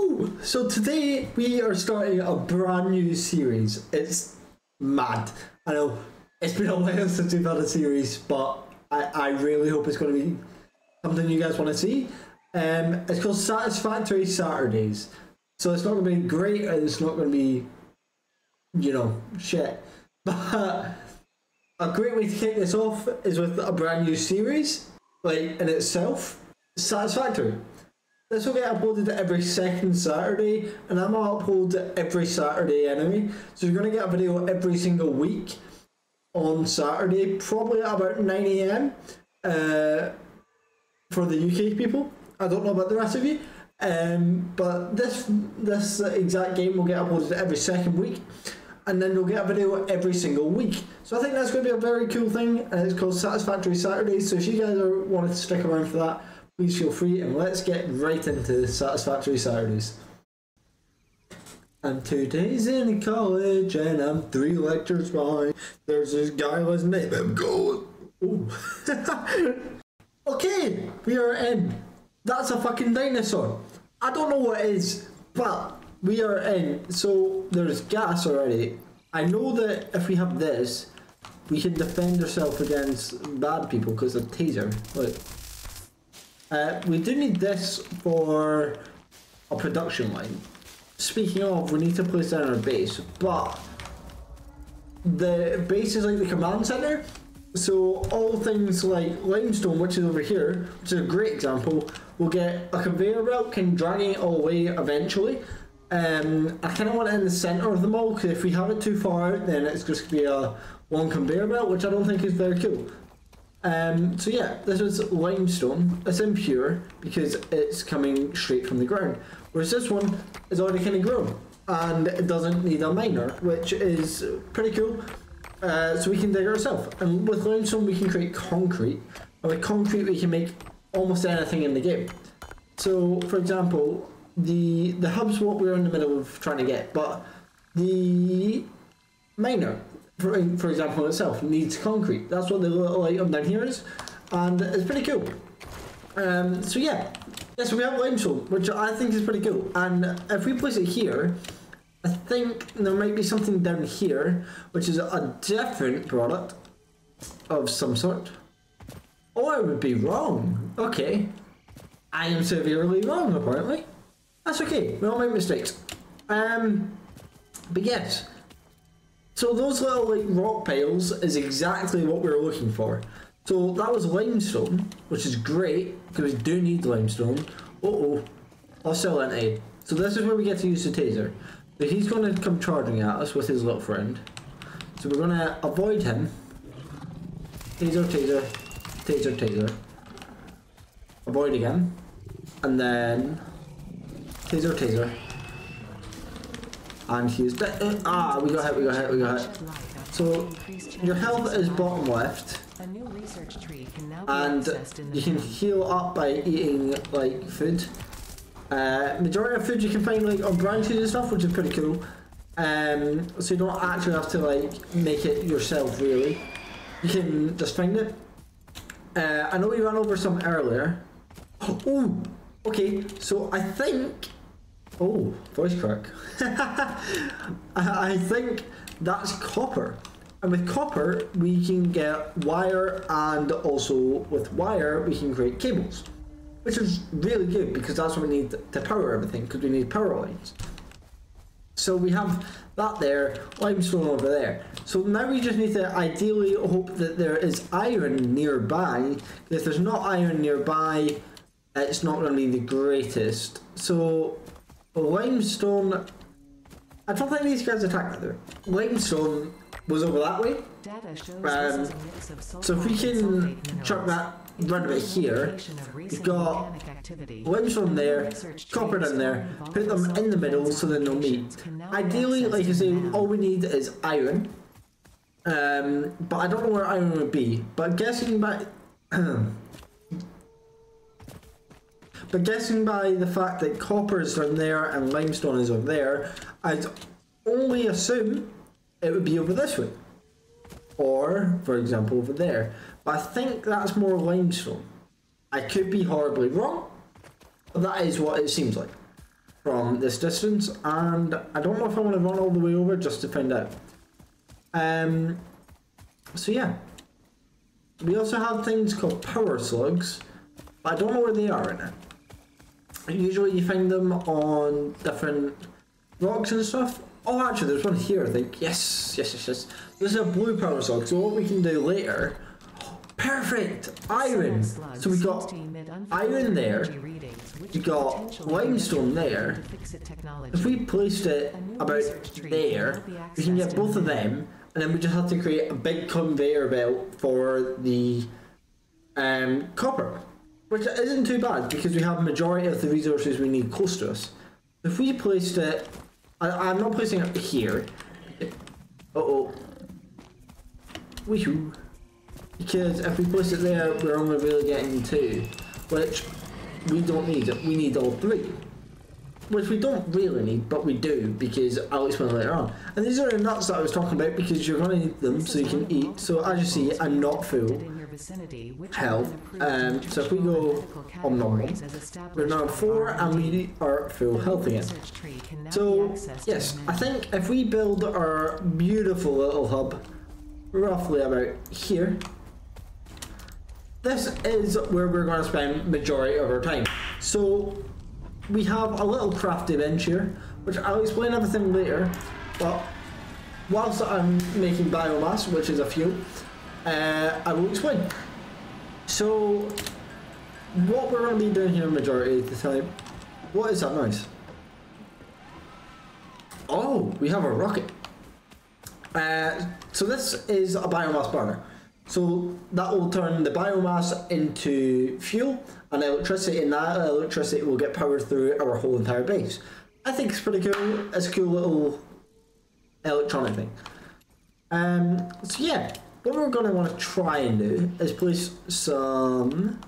Woo! So today we are starting a brand new series. It's mad. I know it's been a while since we've had a series, but I really hope it's going to be something you guys want to see. It's called Satisfactory Saturdays. So it's not going to be great and it's not going to be, you know, shit. But a great way to kick this off is with a brand new series, like in itself, Satisfactory. This will get uploaded every second Saturday, and I'm going to upload every Saturday anyway. So you're going to get a video every single week on Saturday, probably at about 9 AM for the UK people. I don't know about the rest of you, but this exact game will get uploaded every second week, and then you'll get a video every single week. So I think that's going to be a very cool thing, and it's called Satisfactory Saturdays. So if you guys are wanting to stick around for that, please feel free, and let's get right into Satisfactory Saturdays. I'm 2 days in college and I'm 3 lectures behind. There's this guy, let's name him, go. Okay, we are in. That's a fucking dinosaur. I don't know what it is, but we are in. So there's gas already. I know that if we have this, we can defend ourselves against bad people because of taser. Look. We do need this for a production line. Speaking of, we need to place down our base, but the base is like the command center, so all things like limestone, which is over here, which is a great example, will get a conveyor belt, can dragging it all away eventually. I kind of want it in the center of them all, because if we have it too far out, then it's just going to be a one conveyor belt, which I don't think is very cool. So yeah, this is limestone. It's impure because it's coming straight from the ground, whereas this one is already kind of grown and it doesn't need a miner, which is pretty cool. So we can dig ourselves, and with limestone we can create concrete, and with concrete we can make almost anything in the game. So for example, the hub's what we're in the middle of trying to get, but the miner, for example, itself needs concrete. That's what the little item down here is, and it's pretty cool. So yeah, so we have limestone, which I think is pretty cool, and if we place it here, I think there might be something down here, which is a different product of some sort. Oh, I would be wrong. Okay, I am severely wrong apparently. That's okay, we all make mistakes. But yes. So those little like rock piles is exactly what we were looking for. So that was limestone, which is great because we do need limestone. I'll sell an aid. So this is where we get to use the taser. So he's going to come charging at us with his little friend. So we're going to avoid him. Taser, taser, taser, taser. Avoid again. And then taser, taser. And he's dead. We got hit, we got hit, we got hit. So your health is bottom left, and you can heal up by eating like food. Majority of food you can find like on branches and stuff, which is pretty cool. So you don't actually have to like make it yourself really. You can just find it. I know we ran over some earlier. Oh, okay. So I think. Oh, voice crack. I think that's copper. And with copper, we can get wire, and also with wire, we can create cables. Which is really good because that's what we need to power everything, because we need power lines. So we have that there, limestone over there. So now we just need to ideally hope that there is iron nearby. If there's not iron nearby, it's not going to be the greatest. So limestone, I don't think these guys attack that there. Limestone was over that way. So if we can chuck that round about here, we've got limestone there, copper down there, put them in the middle so then they'll meet. Ideally, like I say, all we need is iron. But I don't know where iron would be. But guessing by the fact that copper is down there and limestone is over there, I'd only assume it would be over this way. Or, for example, over there. But I think that's more limestone. I could be horribly wrong, but that is what it seems like. from this distance, and I don't know if I want to run all the way over just to find out. So yeah. We also have things called power slugs, but I don't know where they are right now. Usually you find them on different rocks and stuff. Oh, actually, there's one here, I think. Yes. This is a blue power slug, so what we can do later... Perfect! Iron! So we got iron there, we got limestone there. If we placed it about there, we can get both of them, and then we just have to create a big conveyor belt for the copper. Which isn't too bad, because we have a majority of the resources we need close to us. If we placed it... I'm not placing it here. Uh-oh. Weehoo. Because if we place it there, we're only really getting 2, which we don't need. We need all 3, which we don't really need, but we do, because I'll explain later on. And these are the nuts that I was talking about, because you're going to need them so you can eat. So as you see, I'm not full health. So if we go om nom nom, we're now 4 and we are full health again. So yes, I think if we build our beautiful little hub roughly about here, this is where we're going to spend majority of our time. So we have a little crafty bench here, which I'll explain everything later, but whilst I'm making biomass, which is a fuel, I will explain. So what we're going to be doing here majority of the time, what is that noise? Oh, we have a rocket. So this is a biomass burner. So that will turn the biomass into fuel and electricity, and that electricity will get powered through our whole entire base. I think it's pretty cool. It's a cool little electronic thing. So yeah, what we're going to want to try and do is place some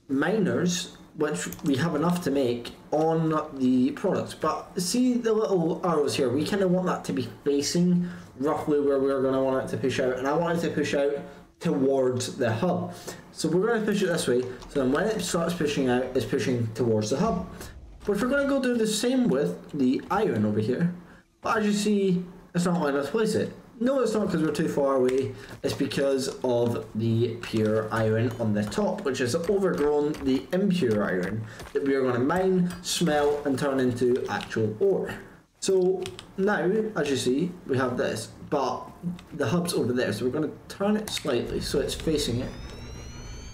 miners, which we have enough to make, on the products. But see the little arrows here, we kind of want that to be facing roughly where we're going to want it to push out, and I want it to push out towards the hub. So we're going to push it this way, so then when it starts pushing out, it's pushing towards the hub. But we're going to go do the same with the iron over here. But as you see, it's not letting us place it. No, it's not because we're too far away. It's because of the pure iron on the top, which has overgrown the impure iron that we are going to mine, smelt, and turn into actual ore. So now, as you see, we have this, but the hub's over there, so we're going to turn it slightly so it's facing it.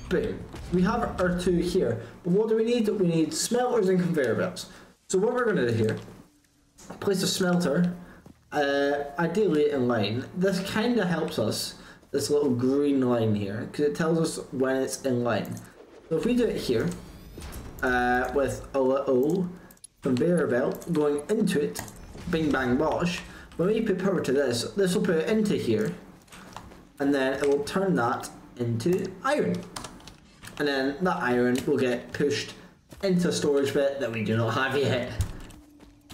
Boom. We have our 2 here, but what do we need? We need smelters and conveyor belts. So what we're going to do here, place a smelter, ideally in line. This kind of helps us, this little green line here, because it tells us when it's in line. So if we do it here, with a little conveyor belt going into it, bing bang bosh, when we put power to this, this will put it into here, and then it will turn that into iron. And then that iron will get pushed into a storage bit that we do not have yet.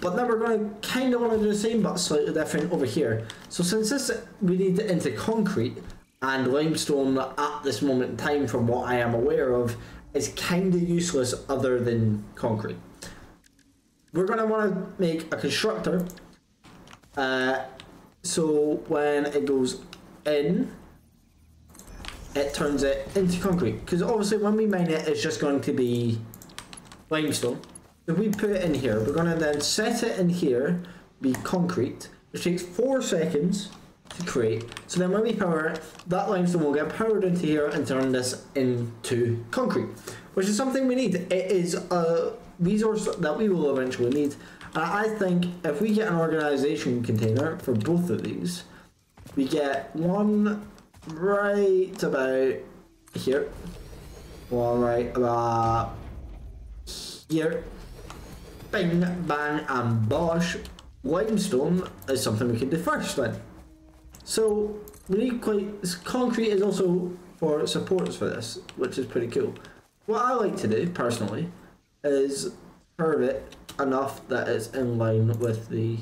But now we're going to kind of want to do the same but slightly different over here. So since this we need it into concrete, and limestone at this moment in time, from what I am aware of, is kind of useless other than concrete. We're going to want to make a constructor, so when it goes in, it turns it into concrete, because obviously when we mine it, it's just going to be limestone. If we put it in here, we're going to then set it in here, be concrete, which takes 4 seconds to create. So then when we power it, that limestone will get powered into here and turn this into concrete, which is something we need. It is a resource that we will eventually need. And I think if we get an organization container for both of these, we get one right about here, one right about here. Bing, bang, and bosh. Limestone is something we can do first then. So we need concrete is also for supports for this, which is pretty cool. What I like to do personally is curve it enough that it's in line with the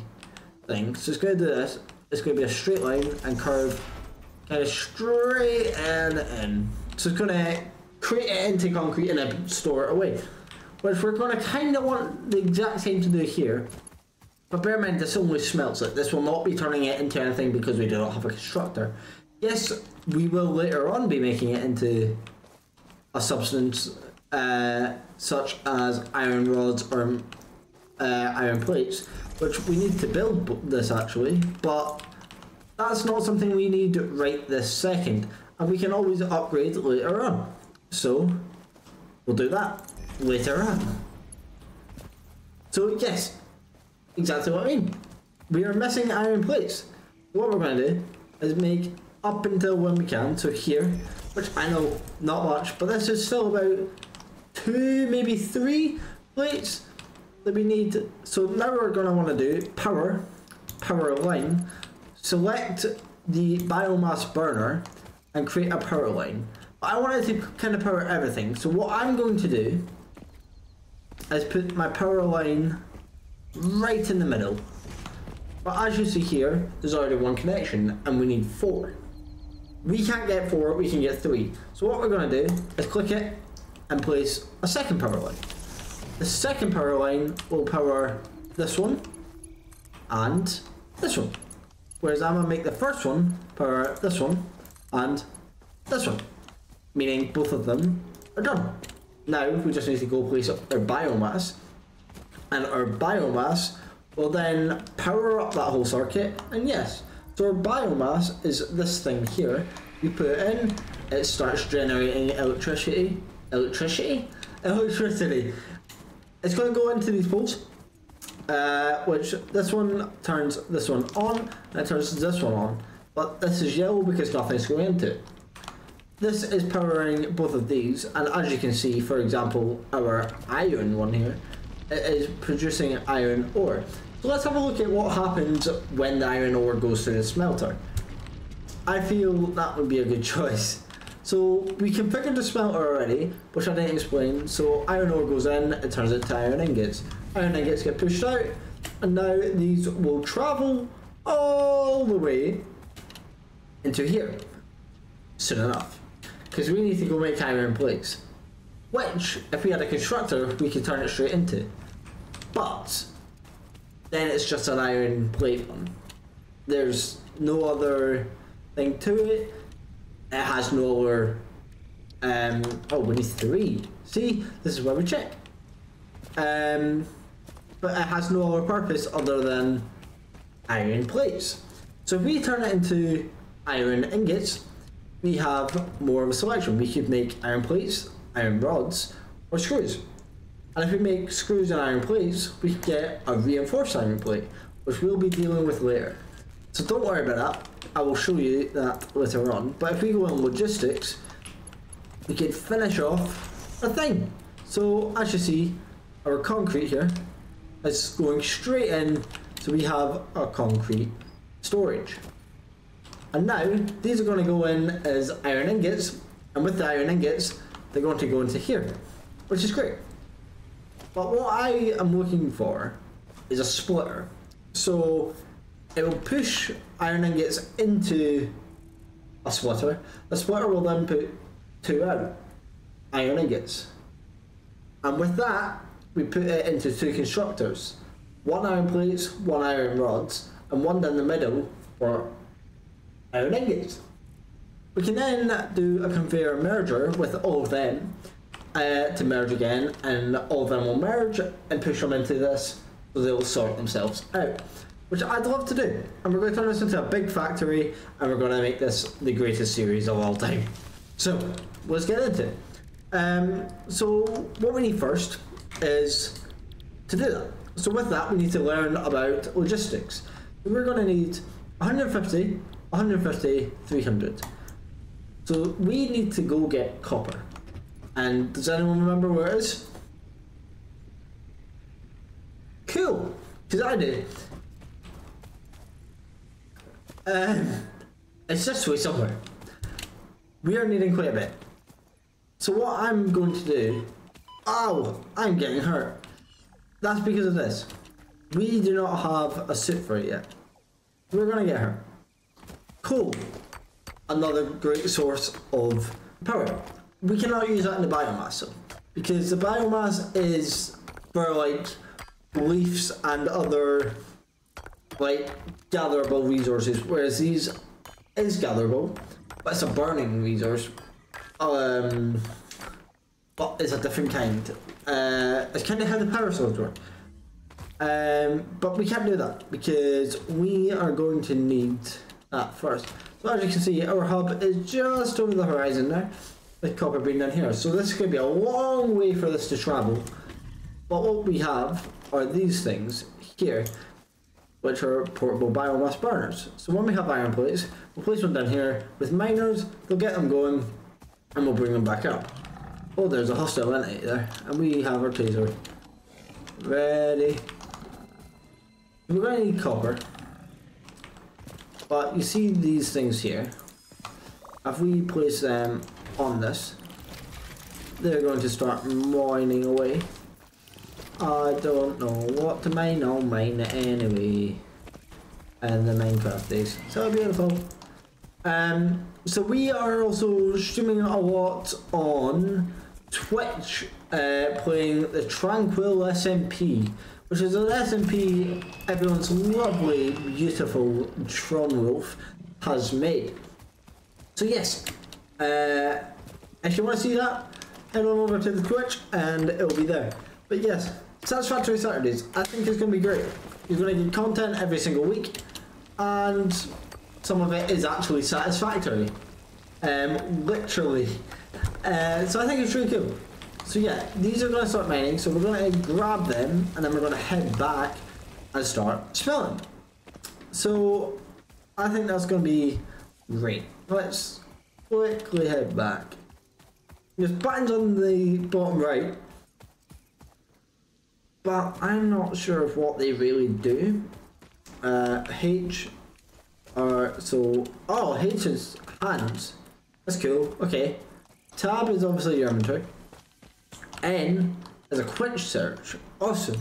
thing. So it's going to do this. It's going to be a straight line and curve kind of straight in. So it's going to create it into concrete and then store it away. which we're going to kind of want the exact same to do here. But bear in mind, this only smelts it. This will not be turning it into anything because we do not have a constructor. Yes, we will later on be making it into a substance such as iron rods or iron plates, which we need to build this actually, but that's not something we need right this second, and we can always upgrade later on. So we'll do that later on. So yes, exactly what I mean. We are missing iron plates. What we're going to do is make up until when we can, so here, which I know not much, but this is still about 2, maybe 3 plates that we need. So now we're going to want to do power line, select the biomass burner and create a power line. I wanted to kind of power everything, so what I'm going to do is put my power line right in the middle. But as you see here, there's already 1 connection and we need 4. We can't get 4, we can get 3. So what we're going to do is click it and place a second power line. The second power line will power this one and this one. Whereas I'm going to make the first one power this one and this one. Meaning both of them are done. Now we just need to go place our biomass. And our biomass will then power up that whole circuit. And yes, so our biomass is this thing here. You put it in, it starts generating electricity. It's going to go into these poles, which this one turns this one on, and it turns this one on. But this is yellow because nothing's going into it. This is powering both of these, and as you can see, for example, our iron one here, it is producing iron ore. So let's have a look at what happens when the iron ore goes through the smelter. I feel that would be a good choice. So we configured the smelter already, which I didn't explain. So iron ore goes in, it turns into iron ingots. Iron ingots get pushed out, and now these will travel all the way into here soon enough. Because we need to go make iron plates, which if we had a constructor we could turn it straight into. But then it's just an iron plate one. There's no other thing to it. It has no other oh, we need 3. See, this is where we check. But it has no other purpose other than iron plates. So if we turn it into iron ingots, we have more of a selection. We could make iron plates, iron rods, or screws. And if we make screws and iron plates, we could get a reinforced iron plate, which we'll be dealing with later. So don't worry about that. I will show you that later on. But if we go on logistics, we can finish off a thing. So as you see, our concrete here is going straight in, so we have a concrete storage. And now these are going to go in as iron ingots, and with the iron ingots they're going to go into here, which is great. But what I am looking for is a splitter. So it will push iron ingots into a splitter. The splitter will then put 2 out, iron ingots. And with that, we put it into 2 constructors. 1 iron plates, 1 iron rods, and 1 down the middle for iron ingots. We can then do a conveyor merger with all of them to merge again, and all of them will merge and push them into this, so they'll sort themselves out, which I'd love to do. And we're going to turn this into a big factory, and we're going to make this the greatest series of all time. So let's get into it. So what we need first is to do that. So with that, we need to learn about logistics. So we're going to need 150, 150, 300. So we need to go get copper. And does anyone remember where it is? Cool, because I do. It's this way somewhere. We are needing quite a bit. So what I'm going to do... Oh, I'm getting hurt. That's because of this. We do not have a suit for it yet. We're going to get hurt. Cool. Another great source of power. We cannot use that in the biomass, so because the biomass is for like leaves and other like gatherable resources, whereas these is gatherable, but it's a burning resource. But it's a different kind. It's kind of how the power swords work. But we can't do that because we are going to need that first. So as you can see, our hub is just over the horizon now, with copper being down here. So this is going to be a long way for this to travel. But what we have are these things here, which are portable biomass burners. So when we have iron plates, we'll place one down here with miners, they'll get them going, and we'll bring them back up. Oh, there's a hostile entity there, and we have our taser ready. We're going to need copper, but you see these things here. If we place them on this, they're going to start mining away. I don't know what to mine, I'll mine it anyway. And the Minecraft days. So beautiful. So we are also streaming a lot on Twitch, playing the Tranquil SMP, which is an SMP everyone's lovely, beautiful Tron Wolf has made. So yes, if you want to see that, head on over to the Twitch and it'll be there. But yes, Satisfactory Saturdays, I think it's going to be great. You're going to get content every single week, and some of it is actually satisfactory. Literally. So I think it's really cool. So yeah, these are going to start mining, so we're going to grab them, and then we're going to head back and start smelling. So I think that's going to be great. Let's quickly head back. There's buttons on the bottom right, but I'm not sure of what they really do. H are so. Oh, H is hands. That's cool. Okay. Tab is obviously your inventory. N is a quick search. Awesome.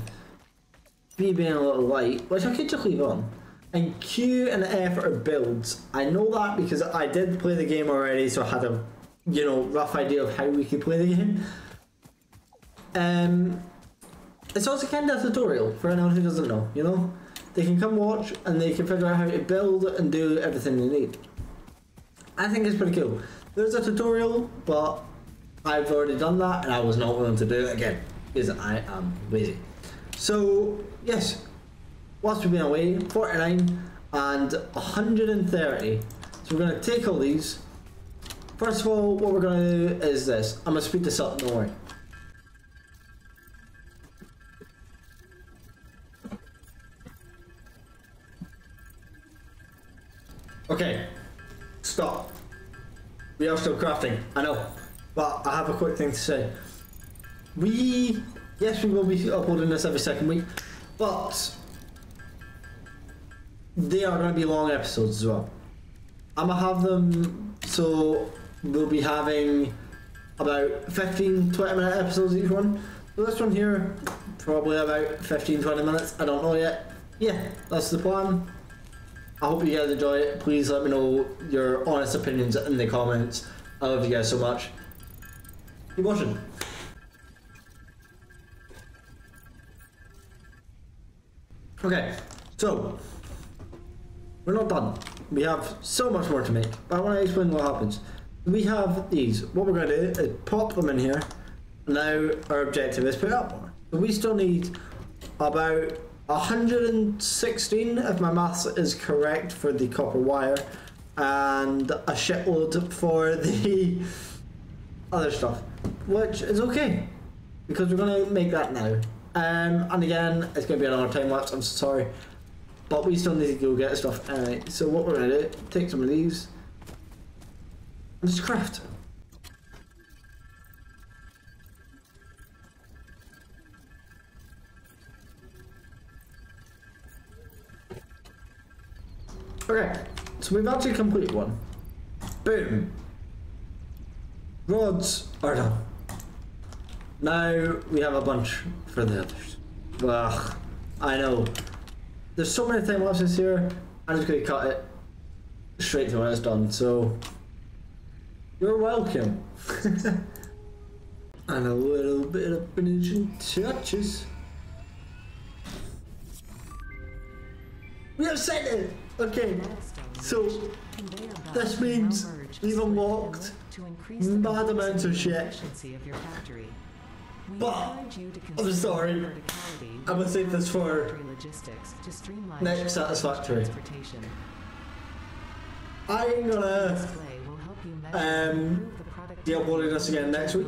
B being a little light, which I could just leave on. And Q and F are builds. I know that because I did play the game already, so I had a rough idea of how we could play the game. It's also kind of a tutorial for anyone who doesn't know, They can come watch and they can figure out how to build and do everything they need. I think it's pretty cool. There's a tutorial, but I've already done that and I was not willing to do it again because I am lazy. So, yes, whilst we've been away, 49 and 130. So we're going to take all these. First of all, what we're going to do is this. I'm going to speed this up, don't worry. Okay, stop. We are still crafting, I know, but I have a quick thing to say. Yes, we will be uploading this every second week, but they are going to be long episodes as well. I'm going to have them, so we'll be having about 15-20 minute episodes each one. So this one here, probably about 15-20 minutes, I don't know yet. Yeah, that's the plan. I hope you guys enjoy it. Please let me know your honest opinions in the comments. I love you guys so much. Keep watching. Okay, so we're not done. We have so much more to make, but I want to explain what happens. We have these. What we're going to do is pop them in here. Now our objective is put up more. So we still need about 116, if my maths is correct, for the copper wire, and a shitload for the other stuff, which is okay because we're going to make that now. And again, it's going to be another time lapse, I'm so sorry, but we still need to go get stuff anyway. So what we're going to do, take some of these and just craft. Okay, so we've actually completed one. Boom. Rods are done. Now we have a bunch for the others. Ugh, I know. There's so many time lapses here, I'm just going to cut it straight to when it's done, so you're welcome. And a little bit of finishing touches. We have set it! Okay, so this means we've unlocked mad amounts of shit. But I'm sorry, I'm gonna save this for next Satisfactory. I ain't gonna be uploading this again next week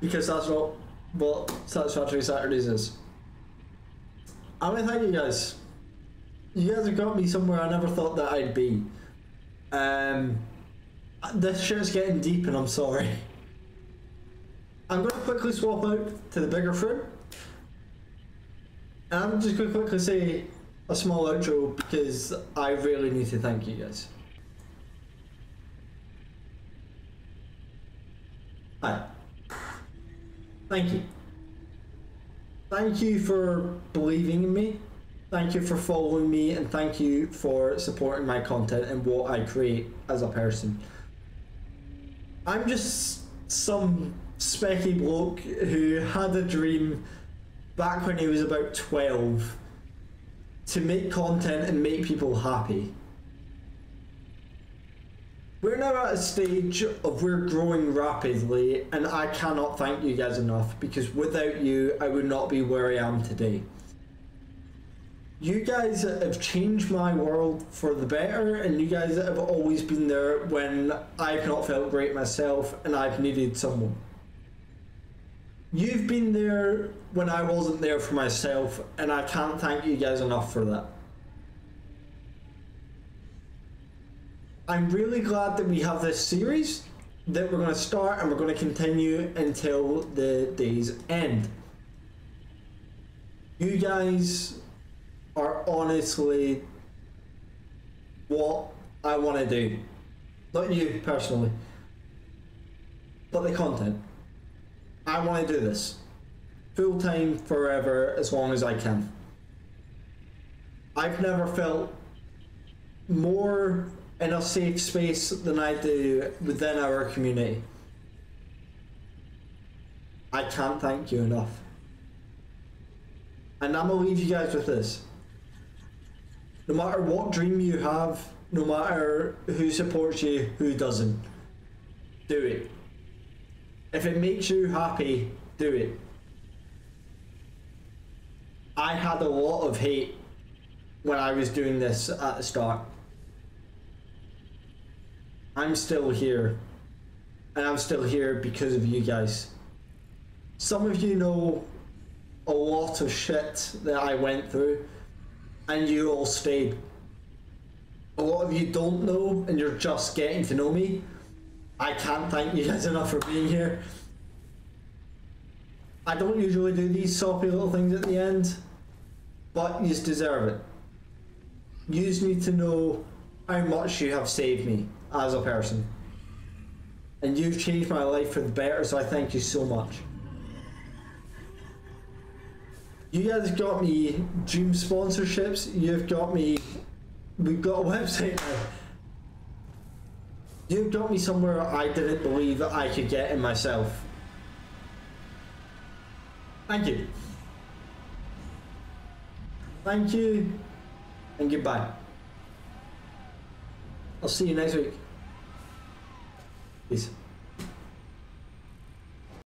because that's not what Satisfactory Saturdays is. I want to thank you guys. You guys have got me somewhere I never thought that I'd be. This shit's getting deep and I'm sorry. I'm going to quickly swap out to the bigger fruit. And I'm just going to quickly say a small outro because I really need to thank you guys. Hi. Thank you. Thank you for believing in me. Thank you for following me, and thank you for supporting my content and what I create as a person. I'm just some specky bloke who had a dream back when he was about 12 to make content and make people happy. We're now at a stage of we're growing rapidly, and I cannot thank you guys enough because without you I would not be where I am today. You guys have changed my world for the better, and you guys have always been there when I've not felt great myself and I've needed someone. You've been there when I wasn't there for myself, and I can't thank you guys enough for that. I'm really glad that we have this series that we're going to start and we're going to continue until the day's end. You guys are honestly what I want to do. Not you personally, but the content. I want to do this full time, forever, as long as I can. I've never felt more in a safe space than I do within our community. I can't thank you enough. And I'm gonna leave you guys with this. No matter what dream you have, no matter who supports you, who doesn't, do it. If it makes you happy, do it. I had a lot of hate when I was doing this at the start. I'm still here, and I'm still here because of you guys. Some of you know a lot of shit that I went through, and you all stayed. A lot of you don't know, and you're just getting to know me. I can't thank you guys enough for being here. I don't usually do these soppy little things at the end, but you deserve it. You just need to know how much you have saved me as a person. And you've changed my life for the better, so I thank you so much. You guys got me dream sponsorships, you've got me, we've got a website now. You've got me somewhere I didn't believe that I could get in myself. Thank you. Thank you, and goodbye. I'll see you next week. Peace.